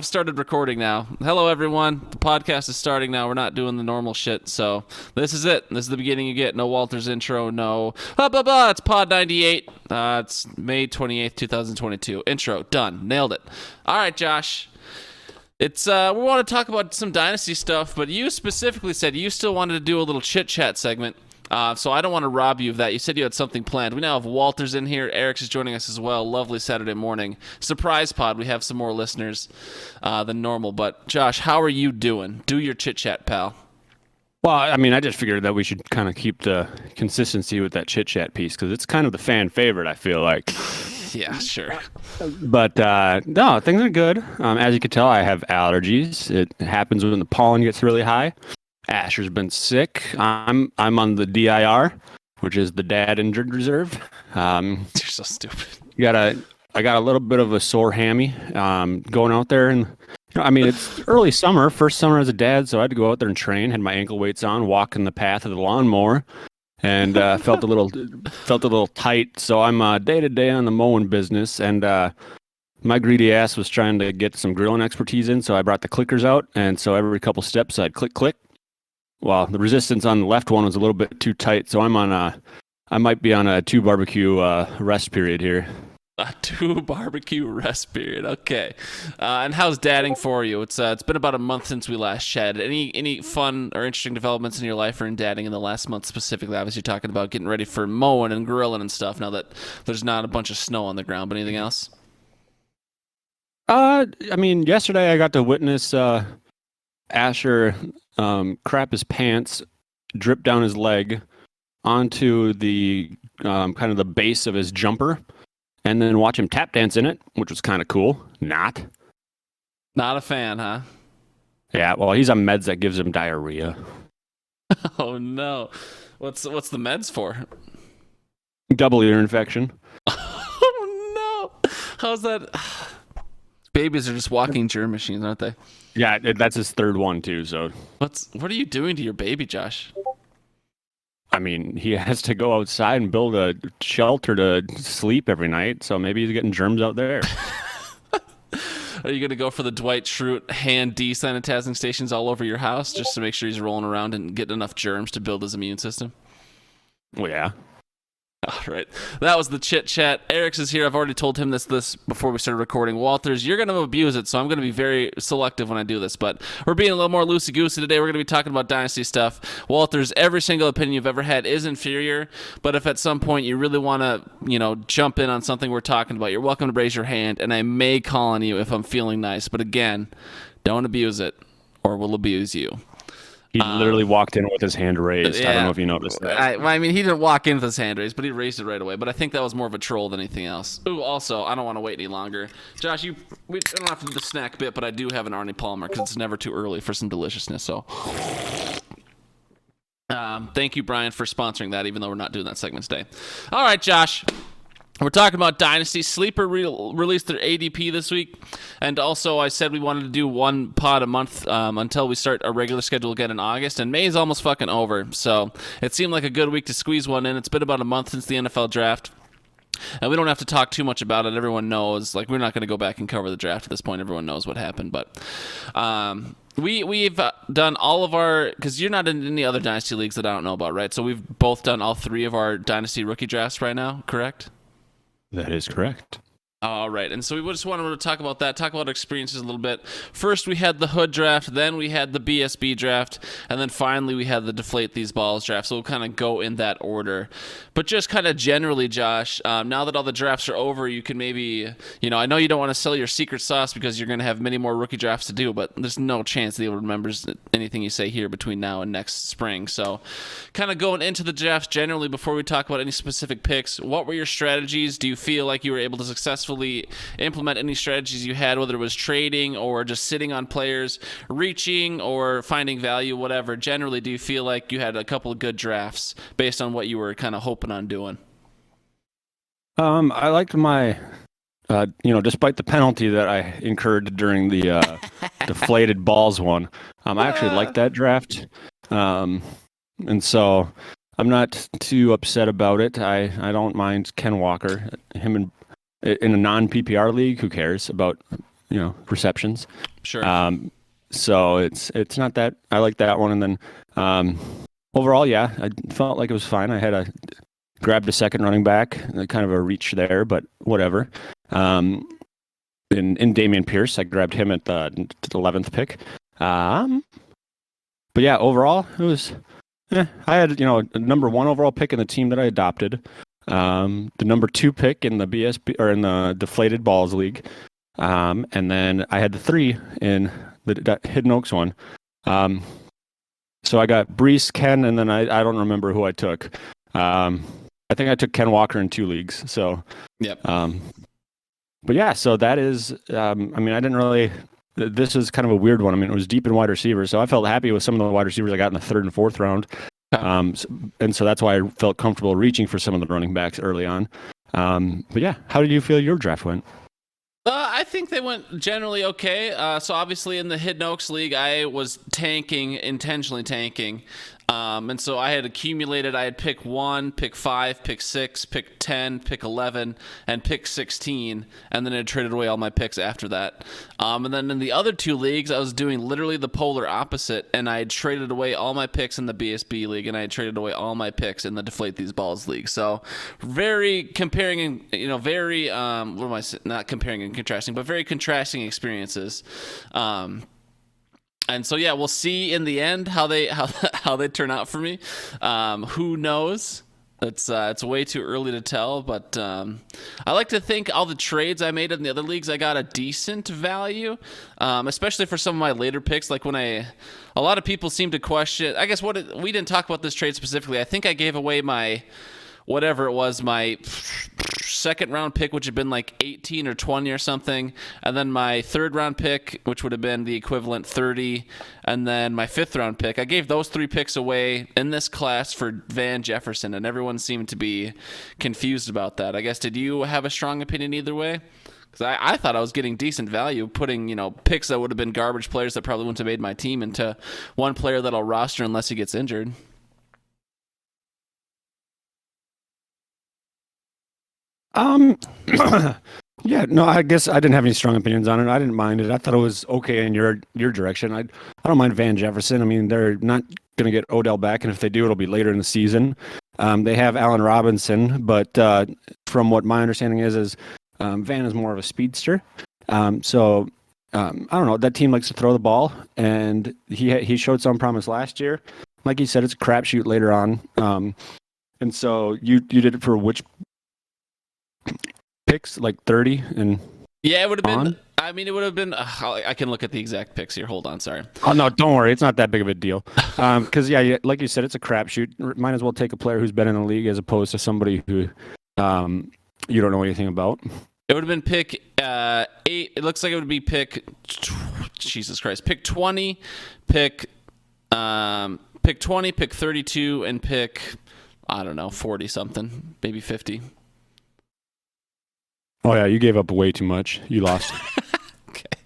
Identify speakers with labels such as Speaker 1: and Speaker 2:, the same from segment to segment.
Speaker 1: I've started recording now. Hello, everyone. The podcast is starting now. We're not doing the normal shit, so this is it. This is the beginning you get. No Walter's intro, no blah, blah, blah. It's Pod 98. It's May 28th, 2022. Intro, done. Nailed it. All right, Josh. It's we want to talk about some Dynasty stuff, but you specifically said you still wanted to do a little chit-chat segment. So I don't want to rob you of that. You said you had something planned. We now have Walter's in here. Eric's is joining us as well. Lovely Saturday morning. Surprise pod. We have some more listeners than normal. But, Josh, how are you doing? Do your chit-chat, pal.
Speaker 2: Well, I mean, I just figured that we should kind of keep the consistency with that chit-chat piece because it's kind of the fan favorite, I feel like.
Speaker 1: Yeah, sure.
Speaker 2: But, no, things are good. As you can tell, I have allergies. It happens when the pollen gets really high. Asher's been sick. I'm on the DIR, which is the Dad Injured Reserve.
Speaker 1: You're so stupid.
Speaker 2: I got a little bit of a sore hammy going out there, and I mean it's early summer, first summer as a dad, so I had to go out there and train. Had my ankle weights on, walk in the path of the lawnmower, and felt a little tight. So I'm day to day on the mowing business, and my greedy ass was trying to get some grilling expertise in, so I brought the clickers out, and so every couple steps I'd click click. Well, the resistance on the left one was a little bit too tight, so I might be on a 2 barbecue rest period here.
Speaker 1: A 2 barbecue rest period. Okay. And how's dadding for you? It's been about a month since we last chatted. Any fun or interesting developments in your life or in dadding in the last month specifically? Obviously, you're talking about getting ready for mowing and grilling and stuff now that there's not a bunch of snow on the ground. But anything else?
Speaker 2: I mean, yesterday I got to witness Asher crap his pants, drip down his leg onto the kind of the base of his jumper, and then watch him tap dance in it, which was kind of cool. Not
Speaker 1: a fan, huh?
Speaker 2: Yeah, well, he's on meds that gives him diarrhea.
Speaker 1: Oh no, what's the meds for?
Speaker 2: Double ear infection.
Speaker 1: Oh no, how's that? Babies are just walking germ machines, aren't they?
Speaker 2: Yeah, that's his third one too. So
Speaker 1: what are you doing to your baby, Josh?
Speaker 2: I mean, he has to go outside and build a shelter to sleep every night. So maybe he's getting germs out there.
Speaker 1: Are you gonna go for the Dwight Schrute hand desanitizing stations all over your house just to make sure he's rolling around and getting enough germs to build his immune system?
Speaker 2: Well, yeah.
Speaker 1: All right. That was the chit chat. Eric's is here. I've already told him this before we started recording. Walters, you're going to abuse it, so I'm going to be very selective when I do this. But we're being a little more loosey-goosey today. We're going to be talking about Dynasty stuff. Walters, every single opinion you've ever had is inferior. But if at some point you really want to, jump in on something we're talking about, you're welcome to raise your hand, and I may call on you if I'm feeling nice. But again, don't abuse it, or we'll abuse you.
Speaker 2: He literally walked in with his hand raised.
Speaker 1: Yeah.
Speaker 2: I don't know if you noticed that.
Speaker 1: I mean, he didn't walk in with his hand raised, but he raised it right away. But I think that was more of a troll than anything else. Ooh, also, I don't want to wait any longer. Josh, we don't have to do the snack bit, but I do have an Arnie Palmer because it's never too early for some deliciousness. So, thank you, Brian, for sponsoring that, even though we're not doing that segment today. All right, Josh. We're talking about Dynasty. Sleeper released their ADP this week. And also, I said we wanted to do one pod a month until we start our regular schedule again in August. And May is almost fucking over. So it seemed like a good week to squeeze one in. It's been about a month since the NFL draft. And we don't have to talk too much about it. Everyone knows. Like, we're not going to go back and cover the draft at this point. Everyone knows what happened. But we've done all of our... Because you're not in any other Dynasty leagues that I don't know about, right? So we've both done all 3 of our Dynasty rookie drafts right now, correct?
Speaker 2: That is correct.
Speaker 1: All right, and so we just wanted to talk about that, talk about experiences a little bit. First, we had the Hood draft, then we had the BSB draft, and then finally we had the Deflate These Balls draft. So we'll kind of go in that order. But just kind of generally, Josh, now that all the drafts are over, you can maybe, I know you don't want to sell your secret sauce because you're going to have many more rookie drafts to do, but there's no chance that he remembers anything you say here between now and next spring. So kind of going into the drafts generally before we talk about any specific picks, what were your strategies? Do you feel like you were able to successfully implement any strategies you had, whether it was trading or just sitting on players, reaching or finding value, whatever? Generally, do you feel like you had a couple of good drafts based on what you were kind of hoping on doing?
Speaker 2: I liked my, despite the penalty that I incurred during the deflated balls one, I actually liked that draft. And so I'm not too upset about it. I don't mind Ken Walker. Him and in a non-PPR league, who cares about receptions.
Speaker 1: Sure.
Speaker 2: So it's not that I like that one. And then overall, yeah, I felt like it was fine. I grabbed a second running back, kind of a reach there, but whatever. In Dameon Pierce, I grabbed him at the 11th pick. But yeah, overall, it was. I had a number 1 overall pick in the team that I adopted, the number 2 pick in the BSB or in the Deflated Balls League, and then I had the 3 in the Hidden Oaks one. So I got Brees, Ken, and then I don't remember who I took. I think I took Ken Walker in 2 leagues. So
Speaker 1: yep.
Speaker 2: But yeah, so that is. I didn't really. This is kind of a weird one. It was deep in wide receivers, so I felt happy with some of the wide receivers I got in the 3rd and 4th round. And so that's why I felt comfortable reaching for some of the running backs early on. But yeah, how did you feel your draft went?
Speaker 1: I think they went generally okay. So obviously in the Hidden Oaks League, I was intentionally tanking. And so I had pick 1, pick 5, pick 6, pick 10, pick 11, and pick 16. And then I traded away all my picks after that. And then in the other 2 leagues, I was doing literally the polar opposite. And I had traded away all my picks in the BSB League, and I had traded away all my picks in the Deflate These Balls League. So very comparing and, very, not comparing and contrasting, but very contrasting experiences. And so yeah, we'll see in the end how they turn out for me. Who knows? It's way too early to tell, but I like to think all the trades I made in the other leagues, I got a decent value, especially for some of my later picks. Like a lot of people seem to question. I guess we didn't talk about this trade specifically. I think I gave away my whatever it was, my 2nd round pick, which had been like 18 or 20 or something, and then my 3rd round pick, which would have been the equivalent 30, and then my 5th round pick. I gave those 3 picks away in this class for Van Jefferson, and everyone seemed to be confused about that. I guess, did you have a strong opinion either way? Because I thought I was getting decent value putting, picks that would have been garbage players that probably wouldn't have made my team into one player that I'll roster unless he gets injured.
Speaker 2: Yeah, no, I guess I didn't have any strong opinions on it. I didn't mind it. I thought it was okay in your direction. I don't mind Van Jefferson. They're not going to get Odell back, and if they do, it'll be later in the season. They have Allen Robinson, but from what my understanding is Van is more of a speedster. So I don't know. That team likes to throw the ball, and he showed some promise last year. Like you said, it's a crapshoot later on. And so you did it for which picks, like 30 and
Speaker 1: yeah, it would have been. It would have been. I can look at the exact picks here. Hold on, sorry.
Speaker 2: Oh no, don't worry. It's not that big of a deal. Because yeah, like you said, it's a crapshoot. Might as well take a player who's been in the league as opposed to somebody who you don't know anything about.
Speaker 1: It would have been pick 8. It looks like it would be pick. Jesus Christ, pick 20, pick 20, pick 32, and pick 40 something, maybe 50.
Speaker 2: Oh yeah, you gave up way too much. You lost.
Speaker 1: Okay.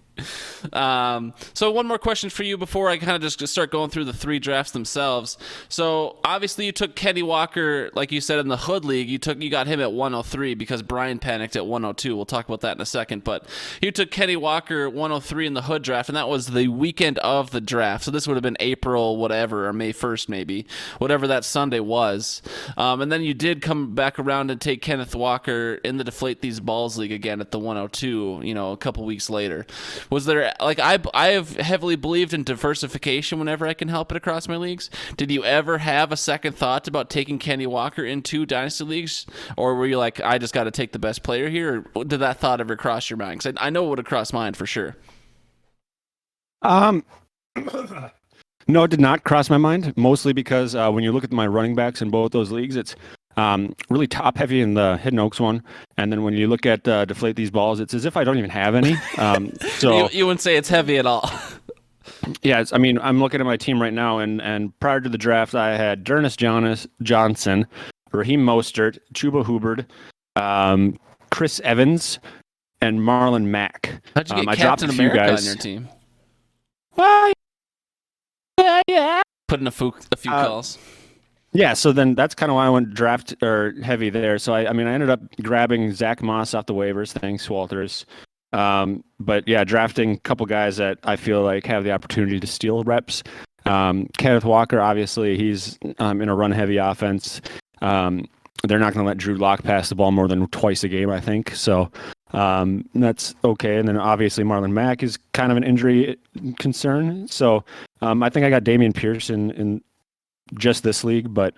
Speaker 1: So one more question for you before I kind of just start going through the 3 drafts themselves. So obviously you took Kenny Walker, like you said in the Hood League. You got him at 103 because Brian panicked at 102. We'll talk about that in a second. But you took Kenny Walker 103 in the Hood draft, and that was the weekend of the draft. So this would have been April whatever, or May 1st maybe, whatever that Sunday was. And then you did come back around and take Kenneth Walker in the Deflate These Balls League again at the 102. A couple weeks later. Was there I have heavily believed in diversification whenever I can help it across my leagues. Did you ever have a second thought about taking Kenny Walker into Dynasty leagues, or were you like, I just got to take the best player here? Or did that thought ever cross your mind? Because I know it would have crossed mine for sure.
Speaker 2: No, it did not cross my mind. Mostly because when you look at my running backs in both those leagues, it's really top heavy in the Hidden Oaks one, and then when you look at Deflate These Balls, it's as if I don't even have any. So
Speaker 1: you wouldn't say it's heavy at all.
Speaker 2: Yeah, I'm looking at my team right now, and prior to the draft, I had Dernis Johnson, Raheem Mostert, Chuba Hubbard, Chris Evans, and Marlon Mack.
Speaker 1: How'd you get
Speaker 2: I
Speaker 1: Captain
Speaker 2: dropped a few
Speaker 1: America
Speaker 2: guys
Speaker 1: on your team?
Speaker 2: Well, yeah.
Speaker 1: Put in a few calls.
Speaker 2: Yeah, so then that's kind of why I went draft or heavy there. So I ended up grabbing Zach Moss off the waivers. Thanks, Walters. But yeah, drafting a couple guys that I feel like have the opportunity to steal reps. Kenneth Walker, obviously, he's in a run-heavy offense. They're not going to let Drew Lock pass the ball more than twice a game, I think. So that's okay. And then obviously Marlon Mack is kind of an injury concern. So I think I got Damian Pierce in just this league, but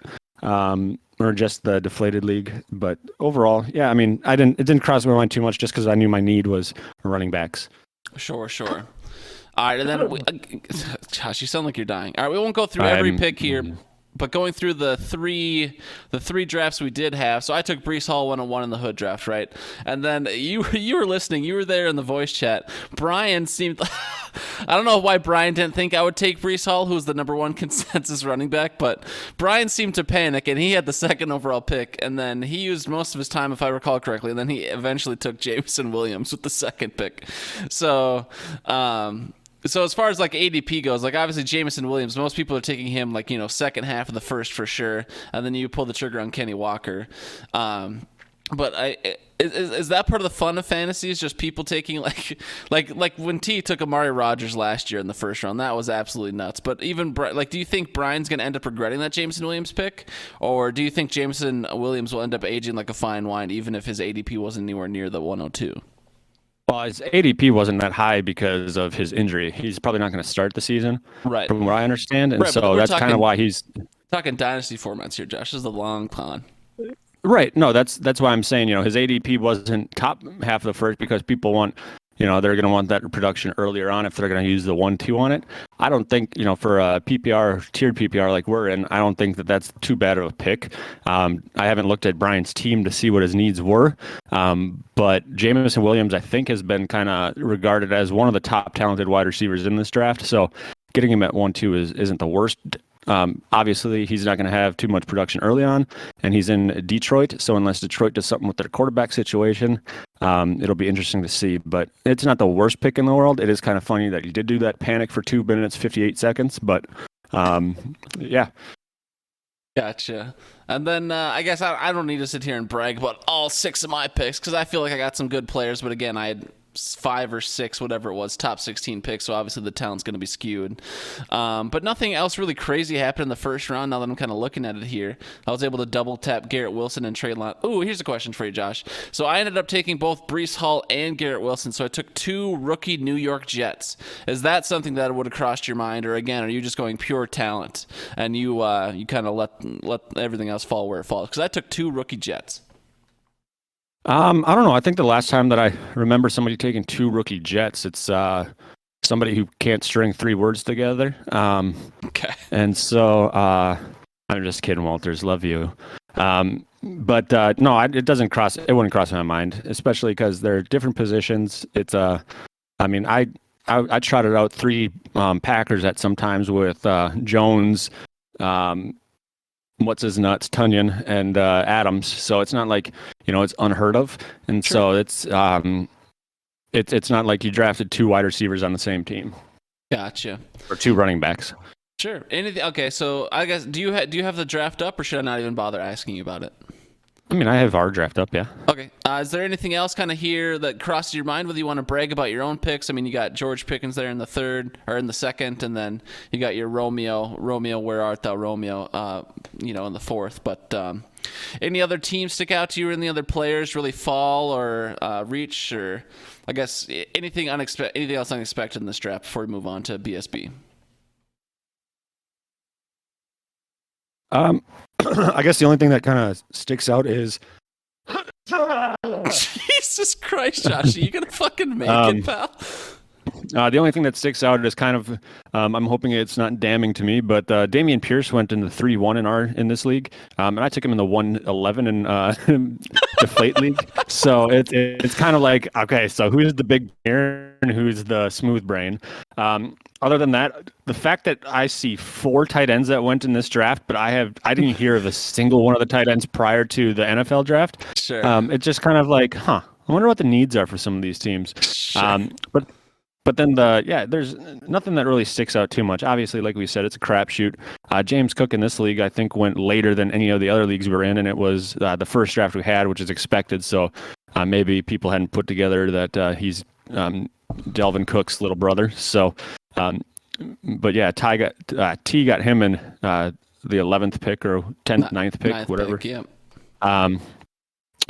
Speaker 2: or just the deflated league. But overall, yeah, I mean, it didn't cross my mind too much just because I knew my need was running backs.
Speaker 1: Sure. All right, and then Josh, you sound like you're dying. All right, we won't go through every pick here, but going through the three drafts we did have. So I took Breece Hall 101 in the Hood draft, right? And then you were listening. You were there in the voice chat. Brian seemed. I don't know why Brian didn't think I would take Breece Hall, who's the number one consensus running back, but Brian seemed to panic, and he had the second overall pick, and then he used most of his time, if I recall correctly, and then he eventually took Jameson Williams with the second pick. So as far as like ADP goes, like obviously Jameson Williams, most people are taking him like, second half of the first for sure, and then you pull the trigger on Kenny Walker. But is that part of the fun of fantasy? Is just people taking like when T took Amari Rodgers last year in the first round, that was absolutely nuts. But even do you think Brian's going to end up regretting that Jameson Williams pick, or do you think Jameson Williams will end up aging like a fine wine, even if his ADP wasn't anywhere near the 102?
Speaker 2: Well, his ADP wasn't that high because of his injury. He's probably not going to start the season,
Speaker 1: right?
Speaker 2: From what I understand, and so that's kind of why he's
Speaker 1: talking dynasty formats here. Josh, this is the long con.
Speaker 2: Right. No, that's why I'm saying, his ADP wasn't top half of the first because people want, they're going to want that production earlier on if they're going to use the 1-2 on it. I don't think, for a PPR, tiered PPR like we're in, I don't think that that's too bad of a pick. I haven't looked at Brian's team to see what his needs were. But Jameson Williams, I think, has been kind of regarded as one of the top talented wide receivers in this draft. So getting him at 1-2 isn't the worst. Obviously, he's not going to have too much production early on, and he's in Detroit. So unless Detroit does something with their quarterback situation, it'll be interesting to see. But it's not the worst pick in the world. It is kind of funny that he did do that panic for 2 minutes, 58 seconds. But yeah.
Speaker 1: Gotcha. And then I guess I don't need to sit here and brag about all 6 of my picks because I feel like I got some good players. But again, I had 5 or 6, whatever it was, top 16 picks, so obviously the talent's going to be skewed. But nothing else really crazy happened in the first round. Now that I'm kind of looking at it here, I was able to double tap Garrett Wilson and Trey Lance. Ooh, here's a question for you, Josh. So I ended up taking both Breece Hall and Garrett Wilson, so I took 2 rookie New York Jets. Is that something that would have crossed your mind, or again, are you just going pure talent and you kind of let everything else fall where it falls? Because I took 2 rookie Jets.
Speaker 2: I don't know. I think the last time that I remember somebody taking 2 rookie Jets, it's somebody who can't string 3 words together.
Speaker 1: Okay.
Speaker 2: And so I'm just kidding, Walters. Love you. But no, it wouldn't cross my mind, especially because they're different positions. It's I trotted out 3 Packers at sometimes with Jones, what's his nuts, Tunyon, and Adams. So it's not like it's unheard of, and sure. So it's not like you drafted 2 wide receivers on the same team.
Speaker 1: Gotcha.
Speaker 2: Or 2 running backs.
Speaker 1: Sure. Anything? Okay. So I guess do you have the draft up, or should I not even bother asking you about it?
Speaker 2: I mean, I have our draft up, yeah.
Speaker 1: Okay. Is there anything else kind of here that crosses your mind, whether you want to brag about your own picks? I mean, you got George Pickens there in the third, or in the second, and then you got your Romeo, where art thou, Romeo, in the fourth. But any other teams stick out to you, or any other players really fall or reach, or I guess anything else unexpected in this draft before we move on to BSB?
Speaker 2: I guess the only thing that kind of sticks out is
Speaker 1: Jesus Christ, Josh, are you gonna fucking make it, pal?
Speaker 2: The only thing that sticks out is kind of, I'm hoping it's not damning to me, but Damian Pierce went in the 3-1 in this league, and I took him in the 111 in deflate league. So it's kind of like, okay, so who's the big brain and who's the smooth brain? Other than that, the fact that I see 4 tight ends that went in this draft, but I didn't hear of a single one of the tight ends prior to the NFL draft.
Speaker 1: Sure.
Speaker 2: It's just kind of like, I wonder what the needs are for some of these teams.
Speaker 1: Sure.
Speaker 2: But then there's nothing that really sticks out too much. Obviously, like we said, it's a crapshoot. James Cook in this league, I think, went later than any of the other leagues we were in, and it was the first draft we had, which is expected. So maybe people hadn't put together that he's Delvin Cook's little brother. So, but yeah, T got him in the 11th pick or 10th, 9th pick, whatever.
Speaker 1: Pick,
Speaker 2: yeah.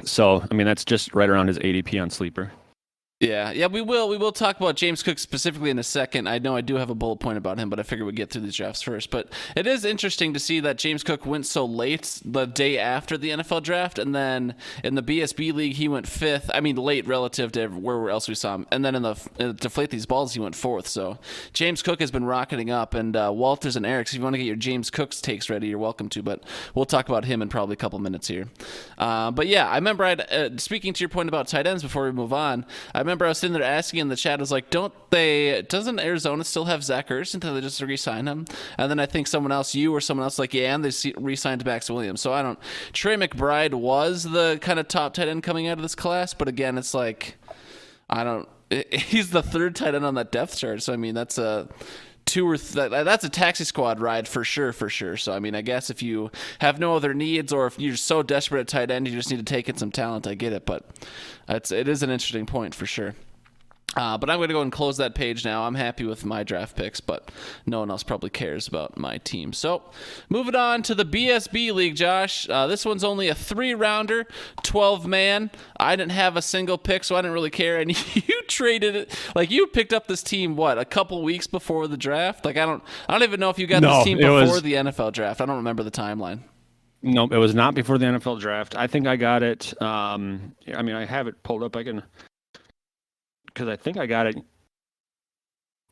Speaker 2: So, I mean, that's just right around his ADP on Sleeper.
Speaker 1: Yeah, we will talk about James Cook specifically in a second. I know I do have a bullet point about him, but I figured we'd get through these drafts first. But it is interesting to see that James Cook went so late the day after the NFL draft, and then in the BSB league he went 5th. I mean, late relative to where else we saw him. And then in the Deflate These Balls he went 4th. So James Cook has been rocketing up, and Walters and Eric's, if you want to get your James Cook's takes ready, you're welcome to. But we'll talk about him in probably a couple minutes here. But yeah, I remember speaking to your point about tight ends before we move on. I remember I was sitting there asking in the chat, I was like, doesn't Arizona still have Zach Ertz until they just re-sign him? And then I think someone else, you or someone else, like, yeah, and they re-signed Max Williams. So Trey McBride was the kind of top tight end coming out of this class, but again, it's like, he's the 3rd tight end on that depth chart. So, I mean, that's a taxi squad ride for sure. So, I mean, I guess if you have no other needs or if you're so desperate at tight end, you just need to take in some talent. I get it, but it is an interesting point for sure. But I'm going to go and close that page now. I'm happy with my draft picks, but no one else probably cares about my team. So moving on to the BSB League, Josh. This one's only a 3-rounder, 12-man. I didn't have a single pick, so I didn't really care. And you traded it. Like, you picked up this team, a couple weeks before the draft? Like, I don't even know if you got this team before the NFL draft. I don't remember the timeline.
Speaker 2: Nope, it was not before the NFL draft. I think I got it. I mean, I have it pulled up. Because I think I got it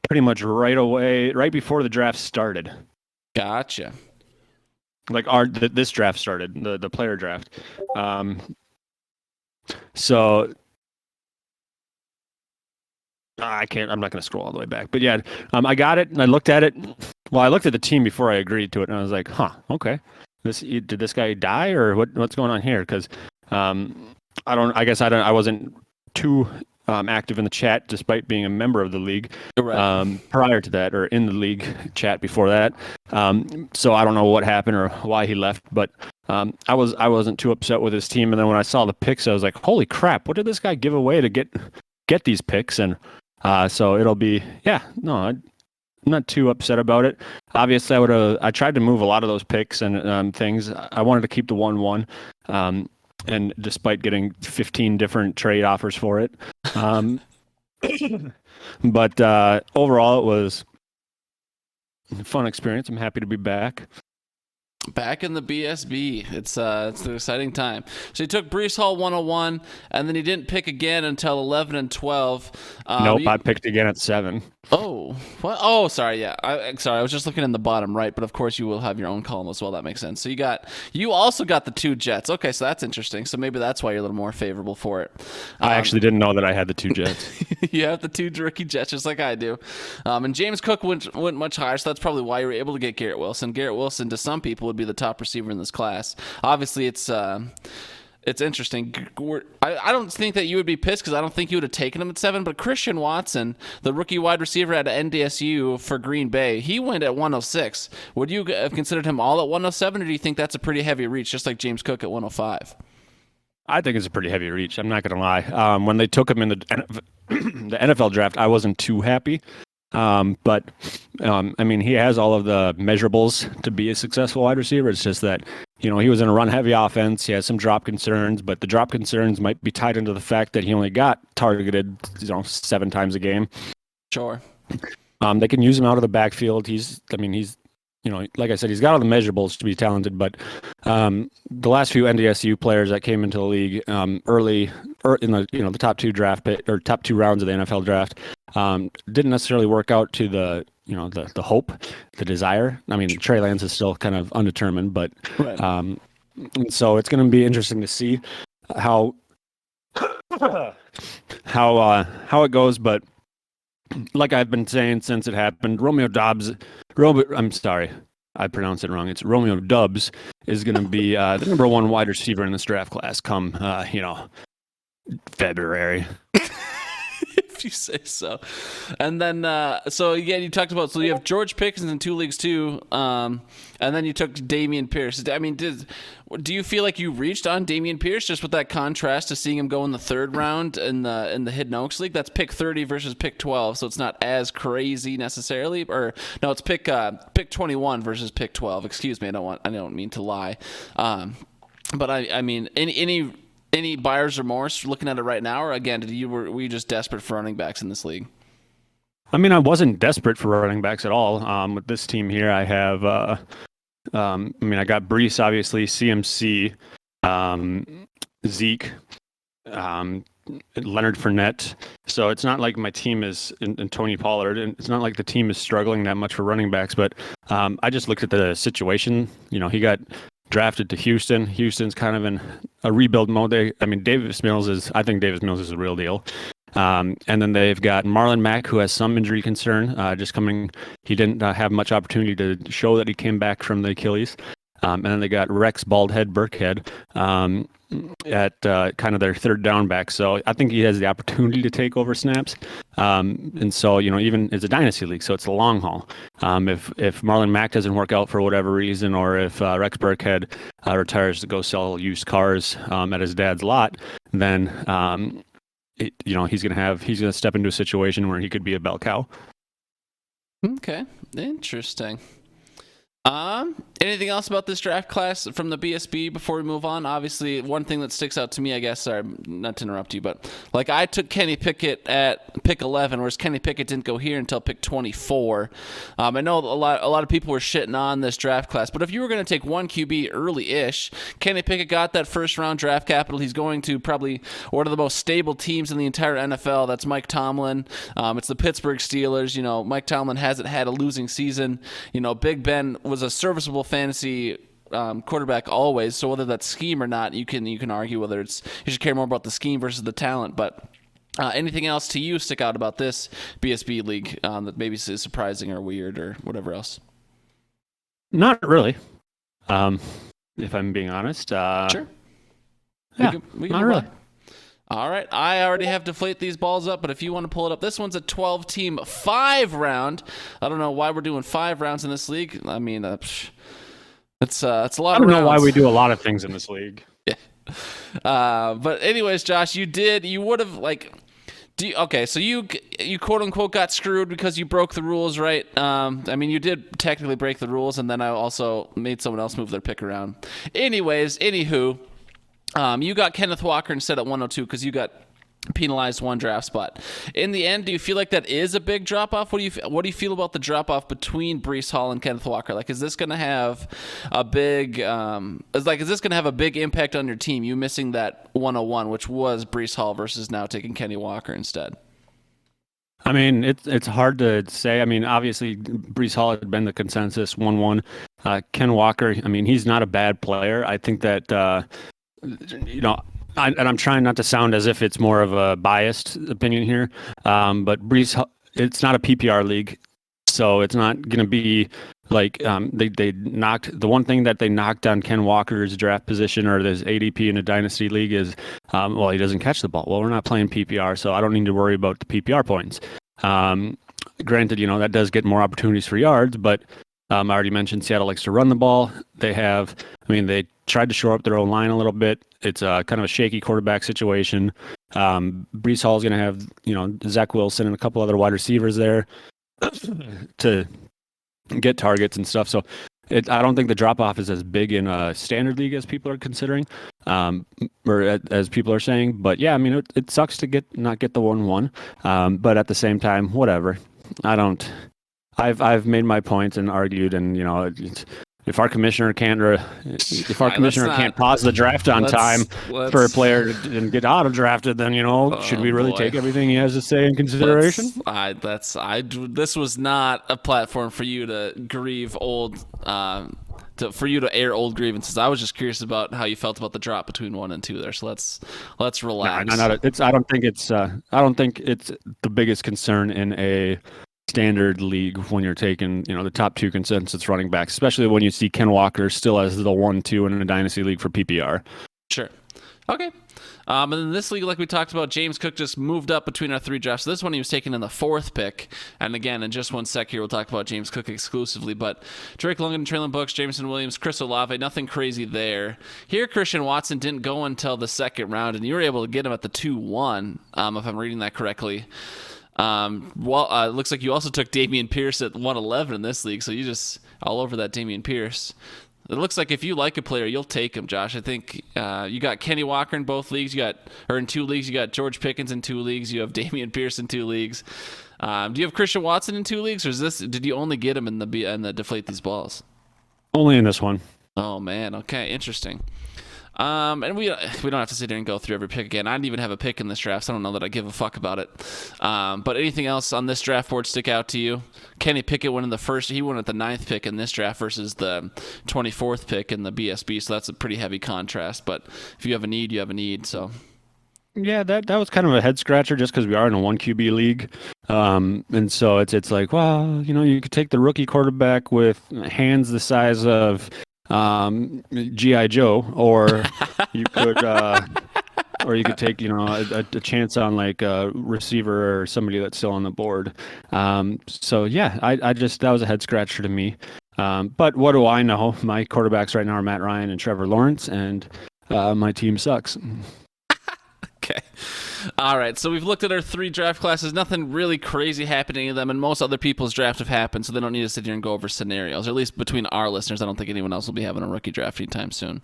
Speaker 2: pretty much right away, right before the draft started.
Speaker 1: Gotcha.
Speaker 2: Like this draft started, the player draft. So I'm not going to scroll all the way back. But yeah, I got it and I looked at it. Well, I looked at the team before I agreed to it, and I was like, okay. Did this guy die or what's going on here? Because I wasn't too active in the chat, despite being a member of the league prior to that, or in the league chat before that. So I don't know what happened or why he left, but I wasn't too upset with his team. And then when I saw the picks, I was like, holy crap, what did this guy give away to get these picks? And so it'll be, I'm not too upset about it. Obviously, I tried to move a lot of those picks and things. I wanted to keep the 1-1. And despite getting 15 different trade offers for it. But overall, it was a fun experience. I'm happy to be back.
Speaker 1: Back in the BSB. It's an exciting time. So he took Breece Hall 101, and then he didn't pick again until 11 and 12.
Speaker 2: Nope, I picked again at 7.
Speaker 1: Oh, what? Oh, sorry. Yeah, I was just looking in the bottom right, but of course you will have your own column as well. That makes sense. So you also got the 2 Jets. Okay, so that's interesting. So maybe that's why you're a little more favorable for it.
Speaker 2: I actually didn't know that I had the 2 Jets.
Speaker 1: You have the 2 rookie Jets just like I do. And James Cook went much higher, so that's probably why you were able to get Garrett Wilson. Garrett Wilson, to some people, would be the top receiver in this class. Obviously, it's interesting. I don't think that you would be pissed because I don't think you would have taken him at 7, but Christian Watson, the rookie wide receiver at NDSU for Green Bay, he went at 106. Would you have considered him all at 107, or do you think that's a pretty heavy reach, just like James Cook at 105?
Speaker 2: I think it's a pretty heavy reach. I'm not going to lie. When they took him in the NFL draft, I wasn't too happy. But I mean, he has all of the measurables to be a successful wide receiver. It's just that, he was in a run-heavy offense. He has some drop concerns, but the drop concerns might be tied into the fact that he only got targeted, 7 times a game.
Speaker 1: Sure.
Speaker 2: They can use him out of the backfield. He's like I said, he's got all the measurables to be talented, but the last few NDSU players that came into the league early in the top 2 draft pick or top 2 rounds of the NFL draft didn't necessarily work out to the hope, the desire. I mean, Trey Lance is still kind of undetermined, but right. So it's going to be interesting to see how it goes. But like I've been saying since it happened, I'm sorry, I pronounced it wrong. It's Romeo Dubs is going to be the number 1 wide receiver in this draft class come, February.
Speaker 1: if you say so. And then, so again, you talked about, so you have George Pickens in 2 leagues too, and then you took Dameon Pierce. I mean, do you feel like you reached on Dameon Pierce just with that contrast to seeing him go in the 3rd round in the Hidden Oaks League? That's pick 30 versus pick 12, so it's not as crazy necessarily. Or no, it's pick 21 versus pick 12. Excuse me, I don't mean to lie. But I mean, any buyer's remorse looking at it right now, or again, were you just desperate for running backs in this league?
Speaker 2: I mean, I wasn't desperate for running backs at all. With this team here, I have, I got Brees, obviously, CMC, Zeke, Leonard Fournette. So it's not like my team is, and Tony Pollard, and it's not like the team is struggling that much for running backs, but I just looked at the situation. He got drafted to Houston. Houston's kind of in a rebuild mode. I think Davis Mills is a real deal. And then they've got Marlon Mack, who has some injury concern, he didn't have much opportunity to show that he came back from the Achilles. And then they got Rex Baldhead Burkhead at kind of their 3rd down back. So I think he has the opportunity to take over snaps. And so, even it's a dynasty league, so it's a long haul. If Marlon Mack doesn't work out for whatever reason, or if Rex Burkhead retires to go sell used cars at his dad's lot, then he's gonna step into a situation where he could be a bell cow.
Speaker 1: Okay, interesting. Anything else about this draft class from the BSB before we move on? Obviously, one thing that sticks out to me, I guess, sorry, not to interrupt you, but like I took Kenny Pickett at pick 11, whereas Kenny Pickett didn't go here until pick 24. I know a lot of people were shitting on this draft class, but if you were going to take one QB early-ish, Kenny Pickett got that 1st-round draft capital. He's going to probably one of the most stable teams in the entire NFL. That's Mike Tomlin. It's the Pittsburgh Steelers. Mike Tomlin hasn't had a losing season. Big Ben was a serviceable fantasy quarterback always, so whether that's scheme or not, you can argue whether you should care more about the scheme versus the talent. But anything else to you stick out about this BSB league that maybe is surprising or weird or whatever else?
Speaker 2: Not really, if I'm being honest.
Speaker 1: Sure.
Speaker 2: Yeah,
Speaker 1: we can
Speaker 2: not really.
Speaker 1: All right, I already have deflate these balls up, but if you want to pull it up, this one's a 12-team 5-round. I don't know why we're doing 5 rounds in this league. I mean, it's a lot of rounds.
Speaker 2: I don't know why we do a lot of things in this league.
Speaker 1: Yeah. But anyways, Josh, you would have so you quote unquote got screwed because you broke the rules, right? You did technically break the rules, and then I also made someone else move their pick around. Anywho. You got Kenneth Walker instead at 102 because you got penalized 1 draft spot. In the end, do you feel like that is a big drop off? What do you feel about the drop off between Breece Hall and Kenneth Walker? Like, is this going to have a big impact on your team? You missing that 101, which was Breece Hall, versus now taking Kenny Walker instead.
Speaker 2: I mean, it's hard to say. I mean, obviously, Breece Hall had been the consensus 1-1. Ken Walker, he's not a bad player. I think that. And I'm trying not to sound as if it's more of a biased opinion here, but Breece, it's not a PPR league, so it's not going to be like they knocked the one thing that they knocked on Ken Walker's draft position or his ADP in a dynasty league is, he doesn't catch the ball. Well, we're not playing PPR, so I don't need to worry about the PPR points. Granted, that does get more opportunities for yards, but I already mentioned Seattle likes to run the ball. They tried to shore up their own line a little bit. It's kind of a shaky quarterback situation. Breece Hall is going to have, Zach Wilson and a couple other wide receivers there to get targets and stuff. So I don't think the drop-off is as big in a standard league as people are considering, or as people are saying. But yeah, it sucks to not get the 1-1. But at the same time, whatever. I've made my points and argued, and if our commissioner can't pause the draft on time for a player and get auto drafted, then should we really take everything he has to say in consideration?
Speaker 1: This was not a platform for you to grieve old. For you to air old grievances. I was just curious about how you felt about the drop between 1 and 2 there. So let's relax.
Speaker 2: No, I don't think it's the biggest concern in a standard league when you're taking the top 2 consensus running backs, especially when you see Ken Walker still as the 1-2 in a dynasty league for PPR.
Speaker 1: Sure. Okay. And in this league, like we talked about, James Cook just moved up between our 3 drafts. So this one he was taken in the 4th pick. And again, in just one sec here, we'll talk about James Cook exclusively. But Drake London, Traylon Books, Jameson Williams, Chris Olave, nothing crazy there. Here, Christian Watson didn't go until the 2nd round, and you were able to get him at the 2-1, if I'm reading that correctly. It looks like you also took Dameon Pierce at 111 in this league, so you just all over that Dameon Pierce. It looks like if you like a player, you'll take him, Josh. I think you got Kenny Walker in both leagues. In 2 leagues, you got George Pickens in 2 leagues. You have Dameon Pierce in 2 leagues. Do you have Christian Watson in 2 leagues, or did you only get him in the Deflate These Balls?
Speaker 2: Only in this one.
Speaker 1: Oh man, okay, interesting. And we don't have to sit here and go through every pick again. I didn't even have a pick in this draft, so I don't know that I give a fuck about it. But anything else on this draft board stick out to you? Kenny Pickett went in the first. He went at the 9th pick in this draft versus the 24th pick in the BSB, so that's a pretty heavy contrast. But if you have a need, you have a need. So.
Speaker 2: Yeah, that was kind of a head scratcher just because we are in a 1 QB league. And so it's like, well, you could take the rookie quarterback with hands the size of G.I. Joe, or you could take, a chance on like a receiver or somebody that's still on the board. So yeah, that was a head scratcher to me. But what do I know? My quarterbacks right now are Matt Ryan and Trevor Lawrence, and my team sucks.
Speaker 1: Okay. All right. So we've looked at our 3 draft classes. Nothing really crazy happening in them, and most other people's drafts have happened, so they don't need to sit here and go over scenarios. Or at least between our listeners, I don't think anyone else will be having a rookie draft anytime soon.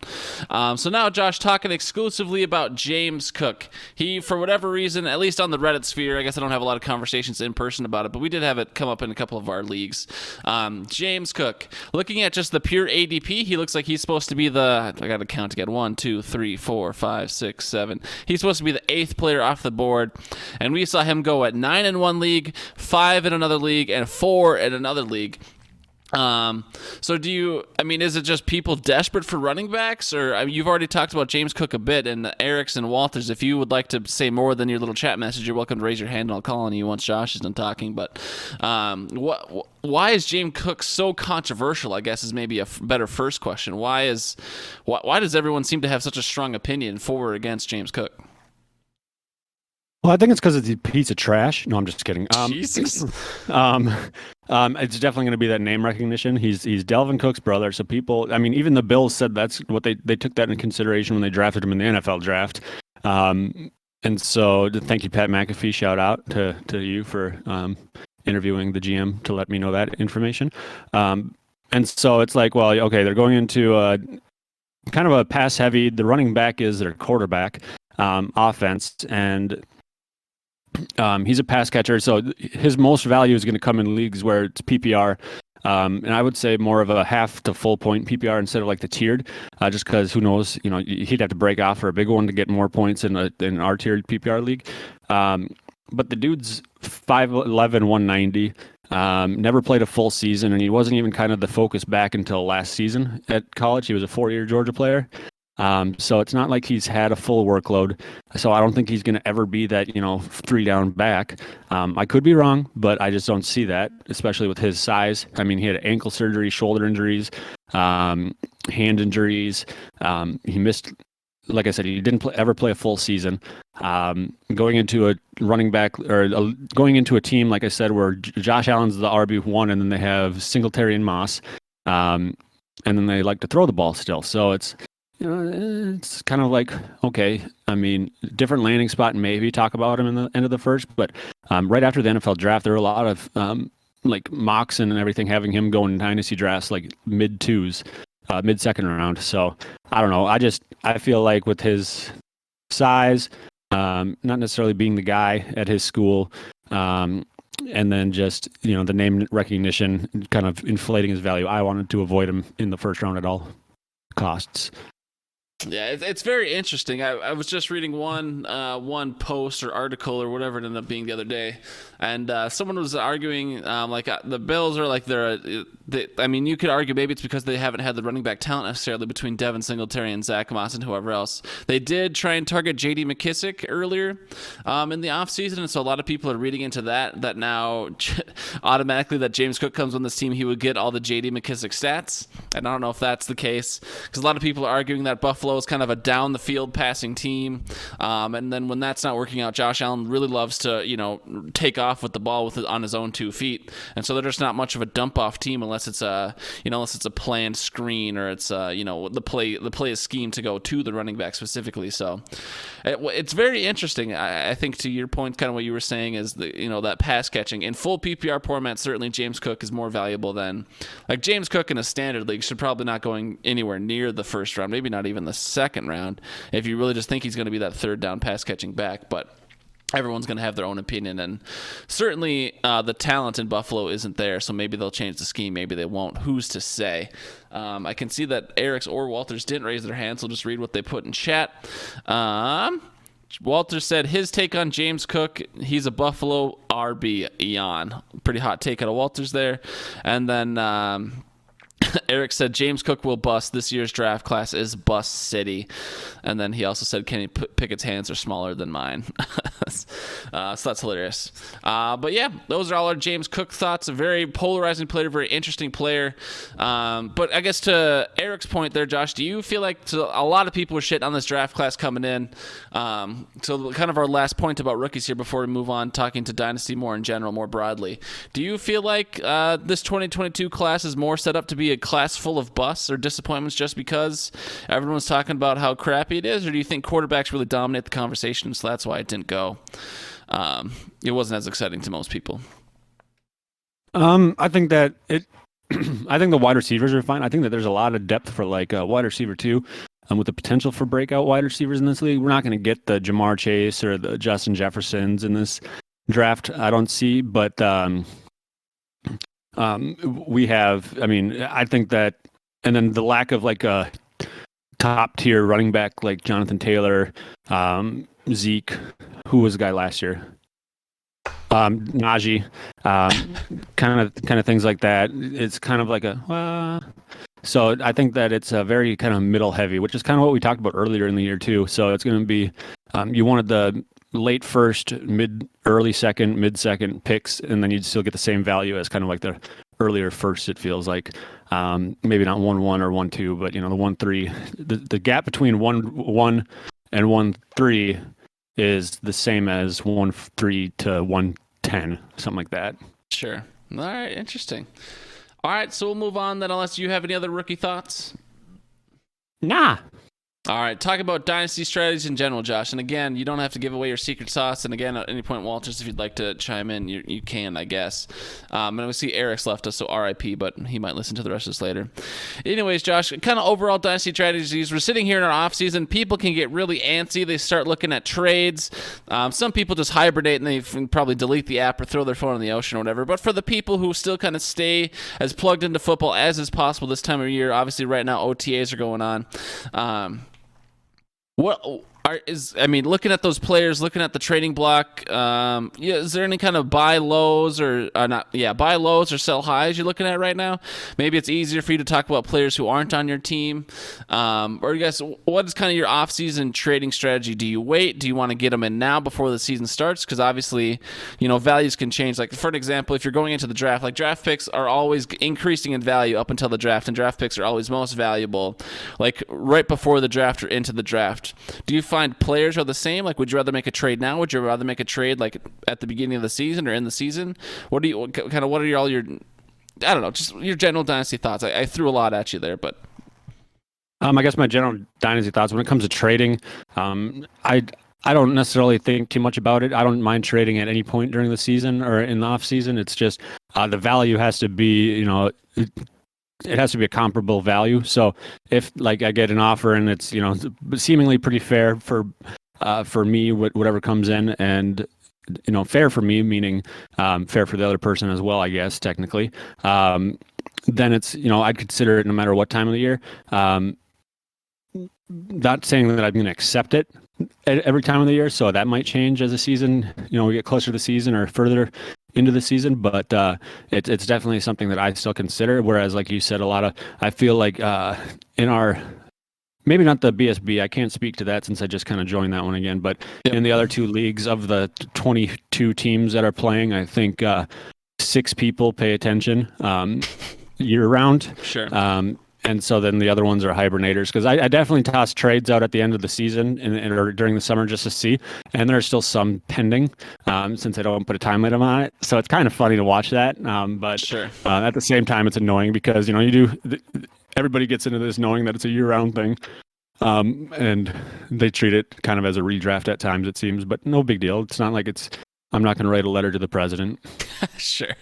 Speaker 1: So now, Josh, talking exclusively about James Cook. He, for whatever reason, at least on the Reddit sphere, I guess I don't have a lot of conversations in person about it, but we did have it come up in a couple of our leagues. James Cook, looking at just the pure ADP, he looks like he's supposed to be I got to count again, 1, 2, 3, 4, 5, 6, 7. He's supposed to be the 8th player off the board, and we saw him go at 9 in one league, 5 in another league, and 4 in another league. So is it just people desperate for running backs, or you've already talked about James Cook a bit, and Eric's and Walters, if you would like to say more than your little chat message, you're welcome to raise your hand and I'll call on you once Josh is done talking. But why is James Cook so controversial, I guess, is maybe a better first question. Why does everyone seem to have such a strong opinion for or against James Cook?
Speaker 2: Well, I think it's because it's a piece of trash. No, I'm just kidding.
Speaker 1: Jesus.
Speaker 2: It's definitely going to be that name recognition. He's Dalvin Cook's brother. So people, even the Bills said that's what they took that into consideration when they drafted him in the NFL draft. And so thank you, Pat McAfee. Shout out to you for interviewing the GM to let me know that information. And so it's like, well, okay, they're going into kind of a pass heavy. The running back is their quarterback offense, and he's a pass catcher, so his most value is going to come in leagues where it's PPR, and I would say more of a half to full point PPR instead of like the tiered, just because who knows, he'd have to break off for a big one to get more points in our tiered PPR league. But the dude's 5'11", 190, never played a full season, and he wasn't even kind of the focus back until last season at college. He was a 4-year Georgia player. So it's not like he's had a full workload. So I don't think he's going to ever be that, 3-down back. I could be wrong, but I just don't see that, especially with his size. He had ankle surgery, shoulder injuries, hand injuries. He missed, like I said, he didn't ever play a full season. Going into a running back or going into a team, like I said, where Josh Allen's the RB1, and then they have Singletary and Moss. And then they like to throw the ball still. So it's kind of like, okay, different landing spot, and maybe talk about him in the end of the first, but right after the NFL draft, there were a lot of like mocks and everything having him going in dynasty drafts like mid-2s, mid-second round. So I don't know. I feel like with his size, not necessarily being the guy at his school, and then just, the name recognition kind of inflating his value, I wanted to avoid him in the first round at all costs.
Speaker 1: Yeah, it's very interesting. I was just reading one post or article or whatever it ended up being the other day, and someone was arguing the Bills are like they're I mean, you could argue maybe it's because they haven't had the running back talent necessarily between Devin Singletary and Zach Moss and whoever else. They did try and target J.D. McKissick earlier in the offseason, and so a lot of people are reading into that now automatically that James Cook comes on this team, he would get all the J.D. McKissick stats. And I don't know if that's the case, because a lot of people are arguing that Buffalo is kind of a down-the-field passing team, and then when that's not working out, Josh Allen really loves to, take off with the ball on his own 2 feet, and so they're just not much of a dump-off team unless it's a planned screen or it's the play is schemed to go to the running back specifically. So it's very interesting. I think to your point, kind of what you were saying is that pass catching in full PPR format. Certainly, James Cook is more valuable than James Cook in a standard league should probably not going anywhere near the first round, maybe not even the second round, if you really just think he's going to be that third down pass catching back. But everyone's going to have their own opinion, and certainly the talent in Buffalo isn't there, so maybe they'll change the scheme, maybe they won't. Who's to say? I can see that Eric's or Walters didn't raise their hands, so I'll just read what they put in chat. Walter said his take on James Cook, he's a Buffalo RB, Eon. Pretty hot take out of Walters there. And then Eric said James Cook will bust. This year's draft class is bust city. And then he also said Kenny Pickett's hands are smaller than mine. So that's hilarious. But yeah, those are all our James Cook thoughts. A very polarizing player, very interesting player. But I guess to Eric's point there, Josh, do you feel like a lot of people were shitting on this draft class coming in? So kind of our last point about rookies here before we move on, talking to Dynasty more in general, more broadly. Do you feel like this 2022 class is more set up to be a class full of busts or disappointments just because everyone's talking about how crappy it is, or do you think quarterbacks really dominate the conversation, so that's why it didn't go? It wasn't as exciting to most people.
Speaker 2: I think that I think the wide receivers are fine. I think that there's a lot of depth for wide receiver too, with the potential for breakout wide receivers in this league. We're not going to get the Jamar Chase or the Justin Jeffersons in this draft, I don't see, but we have, I think that, and then the lack of a top tier running back like Jonathan Taylor, Zeke, who was the guy last year? Najee, kind of things like that. It's kind of so I think that it's a very kind of middle heavy, which is kind of what we talked about earlier in the year too. So it's going to be, you wanted the late first, early second, mid second picks, and then you'd still get the same value as kind of the earlier first. It feels like maybe not 1-1 or 1-2, but the 1-3. The gap between 1-1 and 1-3 is the same as 1-3 to 1-10, something like that.
Speaker 1: Sure. All right. Interesting. All right. So we'll move on then, unless you have any other rookie thoughts.
Speaker 2: Nah.
Speaker 1: All right, talk about Dynasty Strategies in general, Josh. And again, you don't have to give away your secret sauce. And again, at any point, Walters, if you'd like to chime in, you can, I guess. And we see Eric's left us, so RIP, but he might listen to the rest of this later. Anyways, Josh, kind of overall Dynasty Strategies. We're sitting here in our offseason. People can get really antsy. They start looking at trades. Some people just hibernate and they probably delete the app or throw their phone in the ocean or whatever. But for the people who still kind of stay as plugged into football as is possible this time of year, obviously right now OTAs are going on. Looking at those players, looking at the trading block, is there any kind of buy lows or sell highs you're looking at right now? Maybe it's easier for you to talk about players who aren't on your team. Or I guess, what is kind of your off-season trading strategy? Do you wait? Do you want to get them in now before the season starts? Because obviously, values can change. Like, for an example, if you're going into the draft, draft picks are always increasing in value up until the draft, and draft picks are always most valuable, right before the draft or into the draft. Do you find players are the same? Would you rather make a trade now? Would you rather make a trade at the beginning of the season or in the season? What are all your, I don't know, just your general Dynasty thoughts? I threw a lot at you there, but
Speaker 2: I guess my general Dynasty thoughts when it comes to trading, I don't necessarily think too much about it. I don't mind trading at any point during the season or in the off season. It's just the value has to be, it has to be a comparable value. So if I get an offer and it's seemingly pretty fair for me, whatever comes in, and fair for me meaning fair for the other person as well, I guess technically, then it's I'd consider it no matter what time of the year. Not saying that I'm going to accept it every time of the year, so that might change as the season we get closer to the season or further into the season, but it's definitely something that I still consider. Whereas, like you said, I feel like in our maybe not the BSB. I can't speak to that since I just kind of joined that one again. But in the other two leagues of the 22 teams that are playing, I think 6 people pay attention year round.
Speaker 1: Sure.
Speaker 2: And so then the other ones are hibernators, because I definitely toss trades out at the end of the season or during the summer just to see. And there's still some pending since I don't put a time limit on it. So it's kind of funny to watch that. But
Speaker 1: Sure.
Speaker 2: At the same time, it's annoying because, everybody gets into this knowing that it's a year-round thing. And they treat it kind of as a redraft at times, it seems, but no big deal. It's not like I'm not going to write a letter to the president.
Speaker 1: Sure.